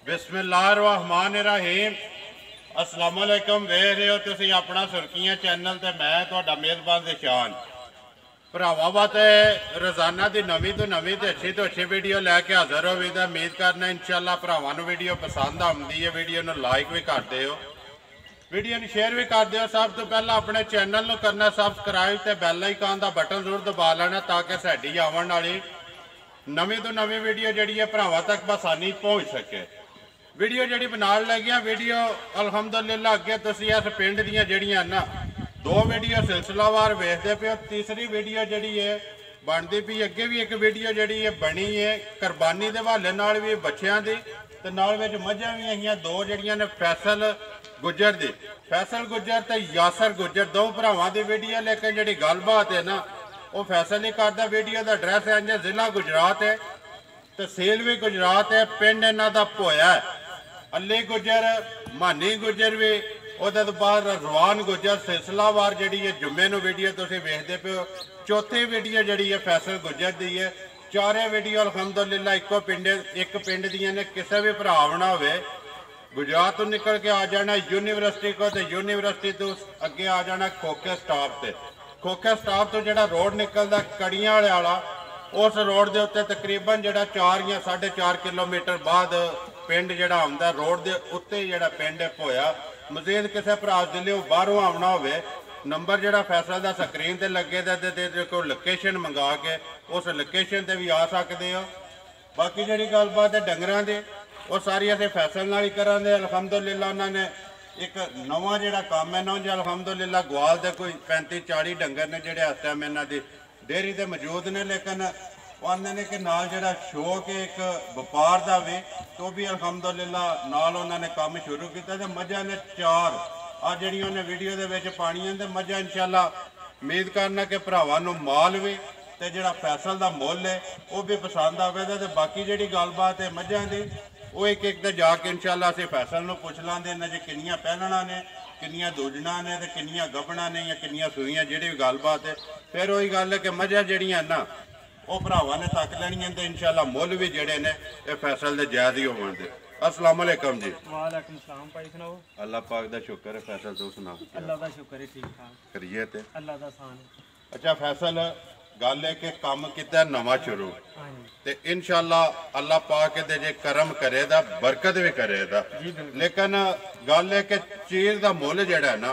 बिस्मिल्लाहिर्रहमानिर्रहीम। अस्सलाम वालेकुम। वेख रहे हो तुसीं अपना सुर्खियां चैनल ते मैं तुहाडा मेज़बान ज़िशान। भरावां वास्ते रोज़ाना की नवीं तो नवीं तो अच्छी वीडियो लैके हाज़र हो भी। उम्मीद करना इंशाअल्लाह भरावां नूं वीडियो पसंद आउंदी है। वीडियो नूं लाइक भी करते हो, वीडियो नूं शेयर भी कर दिओ। सब तो पहला अपने चैनल नूं करना सबसक्राइब ते बैल आइकन का बटन जरूर दबा लेना ताकि साडी आउण वाली नवीं तो नवीं वीडियो जिहड़ी है भरावां तक बसानी पहुँच सके। वीडियो जी बना लगी वीडियो अलहमदुलिल्लाह अगे तुम इस पिंड दियां जड़ियां ना दो वीडियो सिलसिलावार वेखते पे हो। तीसरी वीडियो जी है बनती पी। अगे भी एक वीडियो जी है बनी है कुरबानी के हवाले नाल भी बच्चों की तो नाल विच मझां भी आईयां दो जड़ियां ने फैसल गुजर दी। फैसल गुजर तो यासर गुजर दो भरावां की वीडियो। लेकिन जी गलबात है ना वो फैसल ही करता। वीडियो का एड्रैस इंज जिला गुजरात है, तहसील भी गुजरात है, पिंड इन्हां दा भोया है। अली गुजर मानी गुजर भी उहदे तो बाद रजवान गुजर सिलसिलावार जी है जुम्मे नूं वीडियो तुसीं वेखदे पे हो। चौथी वीडियो जी है फैसल गुजर दी है। चारे वीडियो अलहमदुलिल्लाह इको पिंड दियां ने। किसी भी भरा आना होवे गुजरात तो निकल के आ जाना यूनीवर्सिटी को, तो यूनीवर्सिटी तो अगे आ जाना खोखे स्टाप से। खोखे स्टाप तो जो रोड निकलता कड़ियां वाला उस रोड के उत्ते तकरीबन जो 4 या 4.5 किलोमीटर बाद पिंड जोड़ा आउंदा रोड के उत्ते जोड़ा पिंड होया। मजीद किसी भरा जिले बाहरों आना हो नंबर जोड़ा फैसल का स्क्रीन पर लगे को लोकेशन मंगा के उस लोकेशन पर भी आ सकते हो। बाकी जी गलबात है डंगरां की वो सारी असीं फैसल नाल ही करांगे। अलहमदुलिल्लाह उन्होंने एक नवा जोड़ा काम है ना जी अलहमदुलिल्लाह ग्वाल के कोई 35-40 डंगर ने जोड़े इस टाइम इन्हों की डेयरी से मौजूद ने। लेकिन आते हैं कि नाल जोड़ा शौक एक व्यापार का भी तो भी अलहमदुलिल्लाह नाल उन्होंने काम शुरू किया। तो मझां ने 4 आ जी उन्हें वीडियो के पानियां तो मझां इंशाअल्लाह उम्मीद करना कि भरावां नूं माल भी तो जोड़ा फैसल का मुल है वह भी पसंद आवेगा। तो बाकी जी गलबात है मझां की वो एक तो जाके इंशाअल्लाह असीं फैसल नूं पुछ लांगे इन्हां च कितनियां पैलणा ने, कितनियां दूजणा ने, तो कितनियां गबणा ने या कितनियां सूईयां जी भी गलबात है। फिर वही गल है कि मझां जिहड़ियां ना वो भरावां ने तक लैणियां तो इंशाअल्लाह मुल भी जिहड़े ने ये फैसल दे जायज़ ही होवणगे। अस्सलाम वालेकुम जी। वालेकुम सलाम भाई सुनाओ। अल्लाह पाक दा शुक्र है। फैसल तू सुना। अल्लाह का शुक्र है ठीक ठाक करिए ते अल्लाह का सान है। अच्छा फैसल गल है कि काम किता नवा शुरू हाँ ते इंशाअल्लाह अल्लाह पाक दे जे करम करेगा बरकत भी करेगा। जी बिल्कुल। लेकिन गल है कि चीज़ का मुल जिहड़ा है ना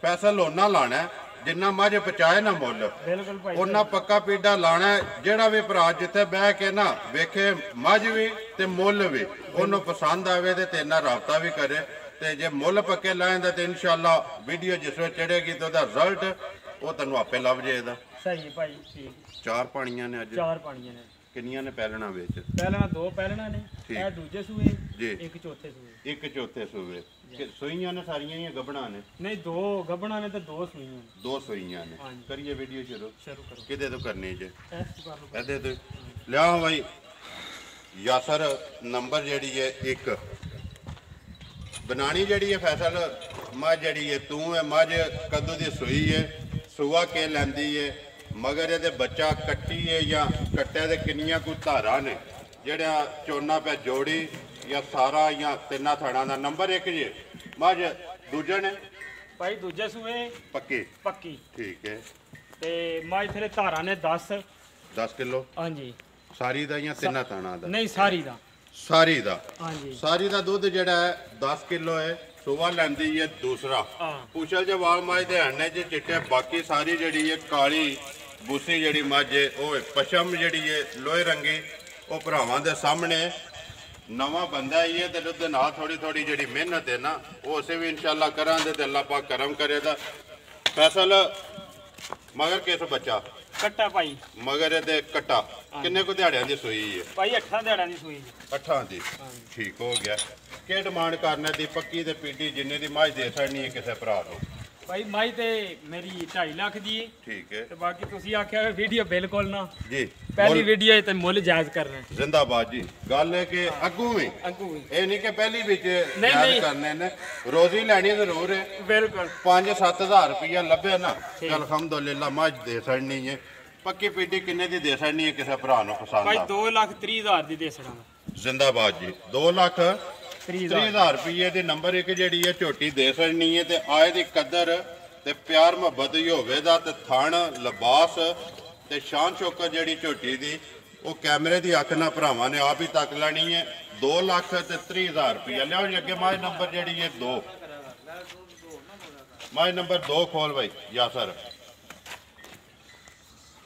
फैसल उन्ना लाना है जिन्ना मझ पचाए ना मुल बिल्कुल भाई उन्ना पक्का पीडा लाना है। जिहड़ा भी भरा जिथे बह के ना वेखे मझ भी ते मुल भी उन्होंने पसंद आवे ते तेरे नाल राबता भी करे। ते जे मुल पक्के लाएंदा तो इंशाअल्लाह वीडियो जिस वे चढ़ेगी तो रिजल्ट वो तेनों आपे लभ जाएगा। सही भाई ठीक। 4 पानियां ने अज 4 पानियां ने। किनियां ने पैलणा विच? पहलना 2 पहलना ने, ठीक। ए दूजे सूए जी। एक चौथे सूए। एक चौथे सूबे सूइयां ने सारियां ही गबणा ने? नहीं 2 गबणा ने तो 2 सूइयां ने। 2 सूइयां ने। हाँ जी। करिए वीडियो शुरू करो किदे तो करनी जे ऐस कर लो। कहते तो लिया भाई यासर नंबर जी है 1 बनानी जी है फैसल मझ जी है तू है मझ कदू की सूई है सूआ के लैंदी है मगर ये बच्चा कट्टी है या कट्टे दे किनियां कोई धारा ने जड़ा चोना पे जोड़ी या सारा या 3 थड़ा का नंबर 1 जी मझ दूजे ने भाई दूजे सूए पक्की पक्की ठीक है ते माई फिर धारा ने 10 किलो हाँ जी। सारी दा या 3 थाना दा? नहीं सारी दा। सारी दा हाँ जी। सारी दा दुध जड़ा है 10 किलो है। सुबह लैंदी है दूसरा हाँ पूछल जो वाल मझ दे हन्ने च चिट्टे बाकी सारी जड़ी है काली बूसी जड़ी मझ है वो पशम जड़ी है लोहे रंगी वो भरावां दे सामने नवा बंदा ही है। तो उसके नाल थोड़ी थोड़ी जी मेहनत है ना वो असें भी इंशाअल्लाह करांगे तो अल्लाह पाक करम करेगा। फैसल मगर किस बच्चा कट्टा भाई मगर ये कट्टा किन्ने को दिहाड़ियां दी सूई है? भाई 8 दिहाड़ियां दी सूई। 8 दी ठीक हो गया। के डिमांड करने दी पक्की ते पीटी जिन्ने दी मझ दे छड़नी है किसी भरा को? भाई माई ते मेरी 2.5 लाख दी है। ठीक है ते बाकी तुसी आख्या वीडियो बिल्कुल ना जी पहली वीडियो ते मुल जायज कर रहे हैं। जिंदाबाद जी। गल है कि अगू भी अगू भी ये नहीं कि पहली बिच नहीं। याद करने ने रोजी लैनी जरूर है। बिल्कुल 5-7 हज़ार रुपया लभे ना अलहमदुलिल्लाह मझ दे छड़नी है। पक्की पीटी किन्ने दी दे छड़नी है किसी भरा को पसंद भाई आ? 2,30,000 दी दे सड़ा। जिंदाबाद जी। 2 लाख 30,000 ਰੁਪਏ ਦੇ ਨੰਬਰ ਇੱਕ ਜਿਹੜੀ ਹੈ ਝੋਟੀ ਦੇ ਸਕਣੀ ਹੈ ਤੇ ਆਏ ਦੀ ਕਦਰ ਤੇ ਪਿਆਰ ਮੁਹੱਬਤ ਹੀ ਹੋਵੇ ਦਾ ਤੇ ਥਣ ਲਿਬਾਸ ਤੇ ਸ਼ਾਨ ਸ਼ੌਕਤ ਜਿਹੜੀ ਝੋਟੀ ਦੀ ਉਹ ਕੈਮਰੇ ਦੀ ਅੱਖ ਨਾਲ ਭਰਾਵਾਂ ਨੇ ਆਪ ਹੀ ਤੱਕ ਲੈਣੀ ਹੈ। 2,30,000 ਰੁਪਏ ਲਿਆਓ ਜੀ ਅੱਗੇ ਮਾਝ ਨੰਬਰ ਜਿਹੜੀ ਹੈ 2 ਮਾਝ ਨੰਬਰ 2 ਖੋਲ ਬਾਈ ਯਾਸਰ।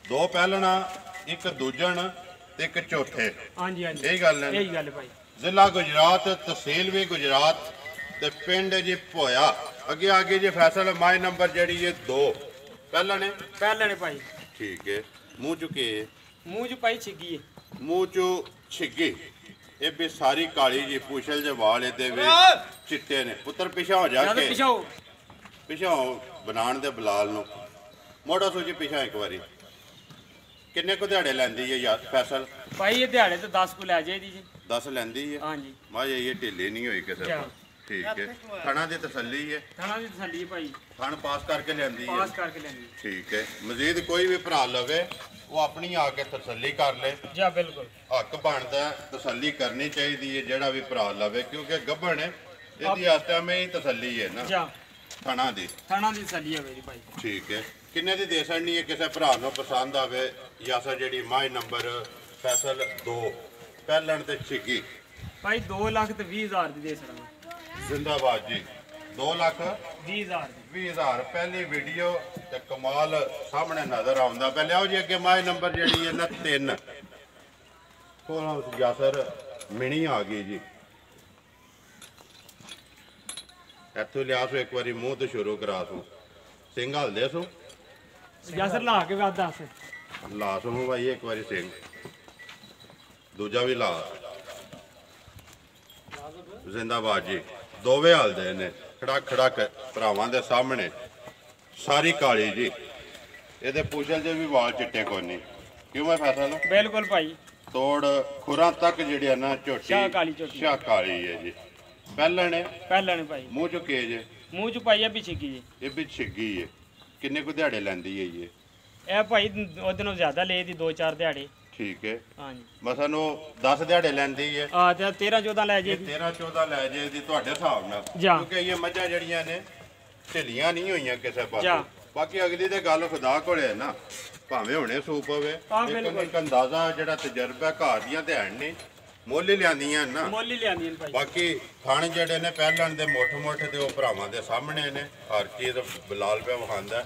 2 ਪਹਿਲਣਾ ਇੱਕ ਦੂਜਣ ਤੇ ਇੱਕ ਚੌਥੇ। ਹਾਂਜੀ ਹਾਂਜੀ ਇਹੀ ਗੱਲ ਹੈ ਇਹੀ ਗੱਲ ਭਾਈ। ਜ਼ਿਲ੍ਹਾ ਗੁਜਰਾਤ ਤਹਿਸੀਲ ਵੀ ਗੁਜਰਾਤ ਤੇ ਪਿੰਡ ਜੀ ਭੋਇਆ। ਅੱਗੇ ਜੀ ਫੈਸਲ ਮਾਝ ਨੰਬਰ ਜਿਹੜੀ ਹੈ 2 ਪਹਿਲਣੇ ਭਾਈ। ਠੀਕ ਹੈ ਮੂੰਹ ਚੁੱਕੇ ਮੂੰਹ ਚ ਪਾਈ ਛਿੱਗੀ ਹੈ। ਮੂੰਹ ਚੋਂ ਛਿੱਗੀ ਇਹ ਵੀ ਸਾਰੀ ਕਾਲੀ ਜੀ ਪੁਛਲ ਜੇ ਵਾਲ ਇਹਦੇ ਵੀ ਚਿੱਟੇ ਨੇ। ਪੁੱਤਰ ਪਿਛਾ ਹੋ ਜਾ ਕੇ ਪਿਛਾ ਬਣਾਉਣ ਦੇ ਬਲਾਲ ਨੂੰ ਮੋੜਾ ਸੋਚੀ ਪਿਛਾ ਇੱਕ ਵਾਰੀ। ਕਿੰਨੇ ਕੁ ਦਿਹਾੜੇ ਲੈਂਦੀ ਹੈ ਯਾਰ ਫੈਸਲ ਭਾਈ? ਇਹ ਦਿਹਾੜੇ ਤੇ 10 ਕੁ ਲੈ ਜਾਈਦੀ ਜੀ। 10 ਲੈਂਦੀ ਹੈ। ਹਾਂਜੀ ਮਾਂ ਇਹ ਢਿੱਲੀ ਨਹੀਂ ਹੋਈ ਕਿਸੇ ਤੋਂ। ਠੀਕ ਹੈ ਥਣਾ ਦੀ ਤਸੱਲੀ ਹੈ। ਥਣਾ ਦੀ ਤਸੱਲੀ ਹੈ ਭਾਈ। ਥਣ ਪਾਸ ਕਰਕੇ ਲਿਆਂਦੀ ਹੈ। ਪਾਸ ਕਰਕੇ ਲੈਂਦੀ। ਠੀਕ ਹੈ ਮਜ਼ੀਦ ਕੋਈ ਵੀ ਭਰਾ ਲਵੇ ਉਹ ਆਪਣੀ ਆ ਕੇ ਤਸੱਲੀ ਕਰ ਲੈ। ਜੀ ਬਿਲਕੁਲ ਹੱਕ ਬਣਦਾ ਤਸੱਲੀ ਕਰਨੀ ਚਾਹੀਦੀ ਹੈ ਜਿਹੜਾ ਵੀ ਭਰਾ ਲਵੇ ਕਿਉਂਕਿ ਗੱਭਣ ਇਹਦੀ ਆਸਟਾਮੇ ਹੀ ਤਸੱਲੀ ਹੈ ਨਾ ਥਣਾ ਦੀ ਤਸੱਲੀ ਹੈ ਮੇਰੀ ਭਾਈ। ਠੀਕ ਹੈ ਕਿੰਨੇ ਦੀ ਦੇ ਸਕਣੀ ਹੈ ਕਿਸੇ ਭਰਾ ਨੂੰ ਪਸੰਦ ਆਵੇ ਜਾਂ ਸਰ ਜਿਹੜੀ ਮਾਝ ਨੰਬਰ ਫੈਸਲ 2 ਪਹਿਲਣ ਤੇ ਛਿੱਗੀ ਭਾਈ 2,20,000 ਦੀ ਦੇ ਸਕਦਾ। ਜ਼ਿੰਦਾਬਾਦ ਜੀ 2,20,000 ਪਹਿਲੀ ਵੀਡੀਓ ਤੇ ਕਮਾਲ ਸਾਹਮਣੇ ਨਜ਼ਰ ਆਉਂਦਾ ਪਿਆ। ਲਿਆਓ ਜੀ ਅੱਗੇ ਮਾਝ ਨੰਬਰ ਜਿਹੜੀ ਹੈ ਨਾ 3 ਕੋਲ ਯਾਸਰ ਮਿਣੀ ਆ ਗਈ ਜੀ। ਇੱਥੋਂ ਲਿਆ ਸੋ ਇੱਕ ਵਾਰੀ ਮੂੰਹ ਤੇ ਸ਼ੁਰੂ ਕਰਾ ਸੋ ਸਿੰਘ ਹਲਦੇ ਸੋ ਯਾਸਰ ਲਾ ਕੇ ਬਾਅਦ ਦੱਸ ਲਾ ਸੋ ਭਾਈ ਇੱਕ ਵਾਰੀ ਸਿੰਘ ਦੂਜਾ ਵੀ ਲਾ। ਜ਼ਿੰਦਾਬਾਦ ਜੀ ਦੋਵੇਂ ਹਲਦੇ ਨੇ ਖੜਕ ਭਰਾਵਾਂ ਦੇ ਸਾਹਮਣੇ ਸਾਰੀ ਕਾਲੀ ਜੀ। ਇਹਦੇ ਪੁਛਲ ਦੇ ਵੀ ਵਾਲ ਚਿੱਟੇ ਕੋਨੀ ਕਿਉਂ ਮੈਂ ਫੈਸਲਾ ਬਿਲਕੁਲ ਭਾਈ। ਤੋੜ ਖੁਰਾਂ ਤੱਕ ਜਿਹੜੀ ਆ ਨਾ ਝੋਟੀ ਸ਼ਾਹ ਕਾਲੀ ਹੈ ਜੀ। ਪਹਿਲਣੇ ਭਾਈ ਮੂੰਹ ਚ ਕੇ ਜੇ ਮੂੰਹ ਚ ਪਾਈ ਆ ਵੀ ਛਿੱਗੀ ਜੀ। ਇਹ ਵੀ ਛਿੱਗੀ ਹੈ। ਕਿੰਨੇ ਕੁ ਦਿਹਾੜੇ ਲੈਂਦੀ ਹੈ ਇਹ ਭਾਈ ਉਹਦੇ ਨਾਲੋਂ ਜ਼ਿਆਦਾ ਲੈ ਦੀ 2-4 ਦਿਹਾੜੇ। ਠੀਕ ਹੈ ਹਾਂਜੀ ਮਸਾਂ ਉਹ 10 ਦਿਹਾੜੇ ਲੈਂਦੀ ਹੈ। ਆ ਤੇ 13-14 ਲੈ ਜੇ 13-14 ਲੈ ਜੇ ਦੀ ਤੁਹਾਡੇ ਹਿਸਾਬ ਨਾਲ ਕਿਉਂਕਿ ਇਹ ਮੱਝਾਂ ਜਿਹੜੀਆਂ ਨੇ ਢਿੱਲੀਆਂ ਨਹੀਂ ਹੋਈਆਂ ਕਿਸੇ ਪਾਸੇ। ਬਾਕੀ ਅਗਲੀ ਤੇ ਗੱਲ ਖੁਦਾ ਕੋਲੇ ਹੈ ਨਾ ਭਾਵੇਂ ਹੁਣੇ ਸੂਪ ਹੋਵੇ ਇੱਕ ਅੰਦਾਜ਼ਾ ਜਿਹੜਾ ਤਜਰਬਾ ਘਰ ਦੀਆਂ ਤੇ ਹੈ ਨਹੀਂ ਮੁੱਲ ਲਿਆਂਦੀਆਂ ਨਾ ਭਾਈ। ਬਾਕੀ ਥਣ ਜਿਹੜੇ ਨੇ ਪਹਿਲਣ ਦੇ ਮੁੱਠ ਤੇ ਉਹ ਭਰਾਵਾਂ ਦੇ ਸਾਹਮਣੇ ਨੇ ਹਰ ਚੀਜ਼ ਬਲਾਲ ਪਿਆ ਵਿਖਾਉਂਦਾ।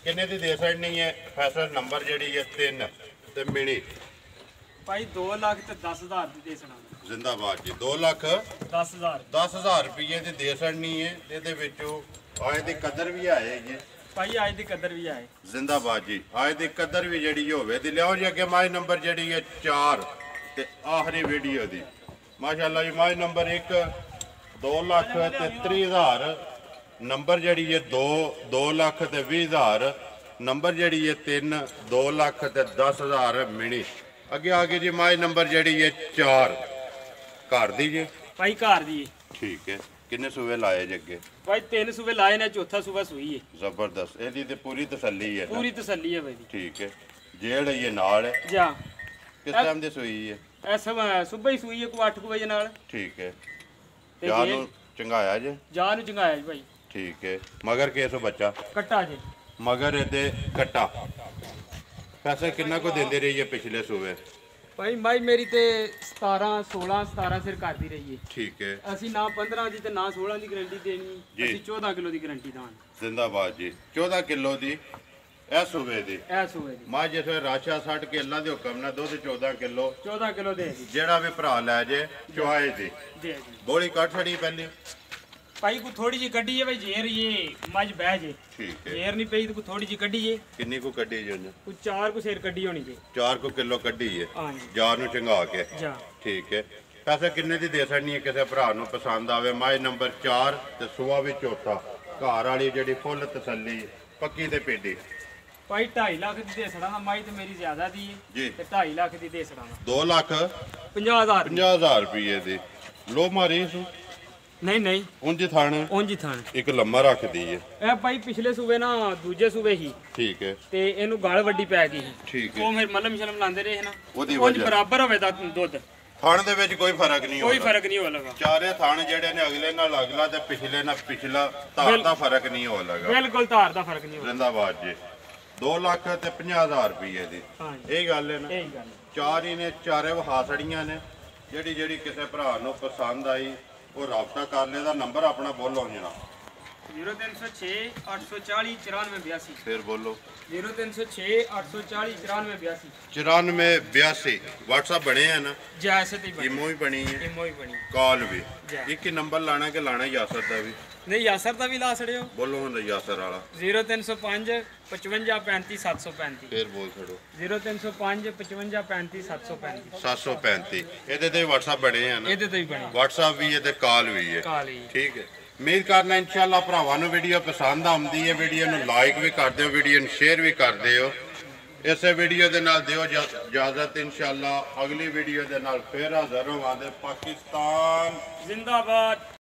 ਕਿੰਨੇ ਦੀ ਦੇ ਸਕਣੀ ਹੈ ਫੈਸਲ ਨੰਬਰ ਜਿਹੜੀ ਹੈ 3 ਤੇ ਮਿਣੀ ਭਾਈ 2,10,000 ਦੀ ਦੇ ਸਕਣਾ। ਜ਼ਿੰਦਾਬਾਦ ਜੀ 2,10,000 ਰੁਪਏ ਦੀ ਦੇ ਸਕਣੀ ਹੈ। ਇਹਦੇ ਵਿੱਚੋਂ ਆਏ ਦੀ ਕਦਰ ਵੀ ਆਏ ਜੀ ਭਾਈ। ਅੱਜ ਦੀ ਕਦਰ ਵੀ ਆਏ। ਜ਼ਿੰਦਾਬਾਦ ਜੀ ਆਏ ਦੀ ਕਦਰ ਵੀ ਜਿਹੜੀ ਹੋਵੇ ਤੇ ਲਿਆਓ ਜੀ ਅੱਗੇ ਮਾਝ ਨੰਬਰ ਜਿਹੜੀ ਹੈ 4 ਤੇ ਆਖਰੀ ਵੀਡੀਓ ਦੀ ਮਾਸ਼ਾਅੱਲਾ ਜੀ ਮਾਝ ਨੰਬਰ 1 2,30,000 ਨੰਬਰ ਜਿਹੜੀ ਹੈ 2,20,000 ਨੰਬਰ ਜਿਹੜੀ ਹੈ 3 2,10,000 ਮਿਣੀ। ਅੱਗੇ ਜੀ ਮਾਝ ਨੰਬਰ ਜਿਹੜੀ ਹੈ 4 ਘਰ ਦੀ ਜੀ ਭਾਈ ਘਰ ਦੀ। ਠੀਕ ਹੈ ਕਿੰਨੇ ਸੂਵੇ ਲਾਏ ਜੀ ਅੱਗੇ ਭਾਈ 3 ਸੂਵੇ ਲਾਏ ਨੇ ਚੌਥਾ ਸੂਬਾ ਸੂਈ ਹੈ। ਜ਼ਬਰਦਸਤ ਇਹਦੀ ਤੇ ਪੂਰੀ ਤਸੱਲੀ ਹੈ। ਪੂਰੀ ਤਸੱਲੀ ਹੈ ਭਾਈ। ਠੀਕ ਹੈ ਜੇੜ ਇਹ ਨਾਲ ਹੈ ਜਾ ਕਿਸ ਟਾਈਮ ਦੀ ਸੂਈ ਹੈ? ਇਹ ਸੁਬਾ ਹੀ ਸੂਈ ਹੈ ਕੋ 8 ਵਜੇ ਨਾਲ। ਠੀਕ ਹੈ ਜਾਨ ਨੂੰ ਚੰਗਾਇਆ ਜੇ? ਜਾਨ ਨੂੰ ਚੰਗਾਇਆ ਜੀ ਭਾਈ। ਠੀਕ ਹੈ ਮਗਰ ਕਿਸ ਬੱਚਾ ਕੱਟਾ ਜੀ ਮਗਰ ਇਹਦੇ ਕੱਟਾ। ਪੈਸੇ ਕਿੰਨਾ ਕੋ ਦਿੰਦੇ ਰਹੀ ਹੈ ਪਿਛਲੇ ਸੂਬੇ? ਭਾਈ ਮਾਈ ਮੇਰੀ ਤੇ 17 ਸਿਰ ਕਰਦੀ ਰਹੀ ਹੈ। ਠੀਕ ਹੈ ਅਸੀਂ ਨਾ 15 ਦੀ ਤੇ ਨਾ 16 ਦੀ ਗਾਰੰਟੀ ਦੇਣੀ। ਅਸੀਂ 14 ਕਿਲੋ ਦੀ ਗਾਰੰਟੀ ਦਾਂਗੇ। ਜ਼ਿੰਦਾਬਾਦ ਜੀ 14 ਕਿਲੋ ਦੀ ਇਹ ਸੂਬੇ ਦੀ ਮਾਂ ਜਿਸ ਵੇ ਰਾਸ਼ਾ ਛੱਡ ਕੇ ਅੱਲਾ ਦੇ ਹੁਕਮ ਨਾਲ ਦੁੱਧ 14 ਕਿਲੋ ਦੇ ਜਿਹੜਾ ਵੀ ਭਰਾ ਲੈ ਜੇ ਚੁਆਏ ਦੀ ਬੋਲੀ ਕੱਟ ਛੜੀ ਪਹਿਲੀ ਭਾਈ ਕੋ ਥੋੜੀ ਜੀ ਕੱਢੀ ਹੈ ਭਾਈ ਜੇਰ ਇਹ ਮੱਝ ਬਹਿ ਜੇ। ਠੀਕ ਹੈ ਜੇਰ ਨਹੀਂ ਪਈ ਤੇ ਕੋ ਥੋੜੀ ਜੀ ਕੱਢੀ ਜੇ। ਕਿੰਨੀ ਕੋ ਕੱਢੀ ਜੀ ਉਹਨੇ? ਕੋ 4 ਕੋ ਸਿਰ ਕੱਢੀ ਹੋਣੀ ਜੇ। 4 ਕਿਲੋ ਕੱਢੀ ਹੈ ਹਾਂਜੀ ਜਾਰ ਨੂੰ ਚੰਗਾ ਕੇ। ਠੀਕ ਹੈ ਪੈਸੇ ਕਿੰਨੇ ਦੀ ਦੇ ਸਕਣੀ ਹੈ ਕਿਸੇ ਭਰਾ ਨੂੰ ਪਸੰਦ ਆਵੇ? ਮਾਝ ਨੰਬਰ 4 ਤੇ ਸੂਆ ਵੀ ਚੌਥਾ ਘਰ ਵਾਲੀ ਜਿਹੜੀ ਫੁੱਲ ਤਸੱਲੀ ਪੱਕੀ ਤੇ ਪੇਡੀ ਭਾਈ 2.5 ਲੱਖ ਦੀ ਦੇ ਸੜਾਂ। ਮਾਈ ਤੇ ਮੇਰੀ ਜ਼ਿਆਦਾ ਦੀ ਹੈ ਤੇ 2.5 ਲੱਖ ਦੀ ਦੇ ਸੜਾਂ। 2,50,000 ਰੁਪਏ ਦੀ ਲੋ ਮਾਰੀ ਸੂ ਨਹੀਂ ਉਂਝ ਥਾਣ ਇੱਕ ਲੰਮਾ ਰੱਖਦੀ ਹੈ। ਇਹ ਭਾਈ ਪਿਛਲੇ ਸੂਬੇ ਨਾ ਦੂਜੇ ਸੂਬੇ ਹੀ। ਠੀਕ ਹੈ ਤੇ ਇਹਨੂੰ ਗਲ ਵੱਡੀ ਪੈ ਗਈ। ਠੀਕ ਹੈ ਉਹ ਫਿਰ ਮਲਮ ਸ਼ਲਮ ਲਾਉਂਦੇ ਰਹੇ ਨਾ ਉਹਦੀ ਉਹ ਬਰਾਬਰ ਹੋਵੇ ਦਾ ਦੁੱਧ ਥਣ ਦੇ ਵਿੱਚ ਕੋਈ ਫਰਕ ਨਹੀਂ ਕੋਈ ਹੋਣਾ ਫਰਕ ਨਹੀਂ ਹੋਵੇਗਾ। ਚਾਰੇ ਥਣ ਜਿਹੜੇ ਨੇ ਅਗਲੇ ਨਾਲ ਅਗਲਾ ਤੇ ਪਿਛਲੇ ਨਾਲ ਪਿਛਲਾ ਧਾਰ ਦਾ ਫਰਕ ਨਹੀਂ ਹੋਵੇਗਾ। ਬਿਲਕੁਲ ਧਾਰ ਦਾ ਫਰਕ ਨਹੀਂ ਹੋਵੇਗਾ। ਜ਼ਿੰਦਾਬਾਦ ਜੀ। 2,50,000 ਰੁਪਏ ਦੀ ਹਾਂਜੀ ਇਹ ਗੱਲ ਹੈ ਨਾ। ਇਹੀ ਗੱਲ ਚਾਰ ਹੀ ਨੇ, ਚਾਰੇ ਵਹਾਸੜੀਆਂ ਨੇ। ਜਿਹੜੀ ਕਿਸੇ ਭਰਾ ਨੂੰ ਪਸੰਦ ਆਈ ਉਹ ਰਾਬਤਾ ਕਰ ਲੈ। ਦਾ ਨੰਬਰ ਆਪਣਾ ਬੋਲੋ ਜਣਾ। 0306 840 9482। ਫਿਰ ਬੋਲੋ। 0306 840 9482। 9482 WhatsApp ਬਣੇ ਆ ਨਾ। ਜੈਸੇ ਤੇ ਬਣੀ ਇਮੋ ਹੀ ਬਣੀ ਹੈ, ਇਮੋ ਹੀ ਬਣੀ। ਕਾਲ ਵੀ ਜੈ। ਇੱਕ ਹੀ ਨੰਬਰ ਲਾਣਾ ਕਿ ਲਾਣਾ ਯਾਸਰ ਦਾ ਵੀ? ਨਹੀਂ ਯਾਸਰ ਦਾ ਵੀ ਲਾ ਛੜਿਓ। ਬੋਲੋ ਹੁਣ ਯਾਸਰ ਵਾਲਾ। 0305 55 35 735। ਫਿਰ ਬੋਲ ਛੜੋ। 0305 55 35 735। 735 ਇਹਦੇ ਤੇ WhatsApp ਬਣੇ ਆ ਨਾ। ਇਹਦੇ ਤੋਂ ਹੀ ਬਣੀ WhatsApp ਵੀ ਹੈ ਤੇ ਕਾਲ ਵੀ ਹੈ। ਕਾਲੀ। ਠੀਕ ਹੈ। ਉਮੀਦ ਕਰਨਾ ਇਨਸ਼ਾਅੱਲਾ ਭਰਾਵਾਂ ਨੂੰ ਵੀਡੀਓ ਪਸੰਦ ਆਉਂਦੀ ਹੈ। ਵੀਡੀਓ ਨੂੰ ਲਾਈਕ ਵੀ ਕਰ ਦਿਓ, ਵੀਡੀਓ ਨੂੰ ਸ਼ੇਅਰ ਵੀ ਕਰ ਦਿਓ। ਇਸੇ ਵੀਡੀਓ ਦੇ ਨਾਲ ਦਿਓ ਇਜਾਜ਼ਤ। ਇਨਸ਼ਾਅੱਲਾ ਅਗਲੀ ਵੀਡੀਓ ਦੇ ਨਾਲ ਫਿਰ ਹਾਜ਼ਰ ਹੋਵਾਂਗੇ। ਪਾਕਿਸਤਾਨ ਜ਼ਿੰਦਾਬਾਦ।